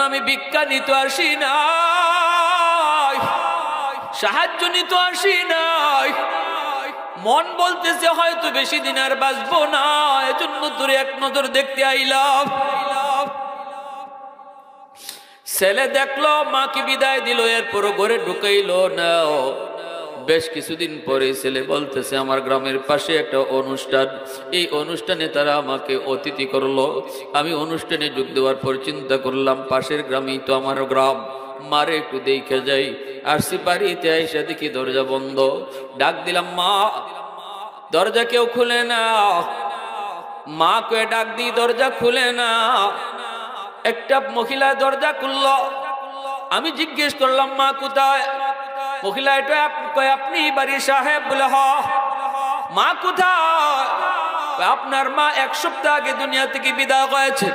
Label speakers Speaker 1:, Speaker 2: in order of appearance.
Speaker 1: আমি ভিক্ষা নিতে আসি না, সাহায্য নিতে আসি নাই। মন বলতেছে হয়তো বেশি দিন আর বাঁচবো না, এজন্য তোরে এক নজর দেখতে আইলাম। ছেলে দেখলো মাকে বিদায় দিল, এরপর ঘরে ঢুকাইলো না। বেশ কিছুদিন পরে ছেলে বলতেছে আমার গ্রামের পাশে একটা অনুষ্ঠান, এই অনুষ্ঠানে তারা আমাকে অতিথি করলো। আমি অনুষ্ঠানে যোগ দেওয়ার পর চিন্তা করলাম পাশের গ্রামেই তো আমার গ্রাম, মারে একটু দেখে যাই। আসছি বাড়িতে আইসা দেখি দরজা বন্ধ। ডাক দিলাম মা, দরজা কেউ খুলে না। মা কে ডাক দি, দরজা খুলে না। একটা মহিলা দরজা খুললো। আমি জিজ্ঞেস করলাম মা কোথায়? মহিলা এটা আপনি বাড়ির সাহেব? বলে হ। মা কোথায়? আপনার মা এক সপ্তাহ আগে দুনিয়া থেকে বিদায় হয়েছে।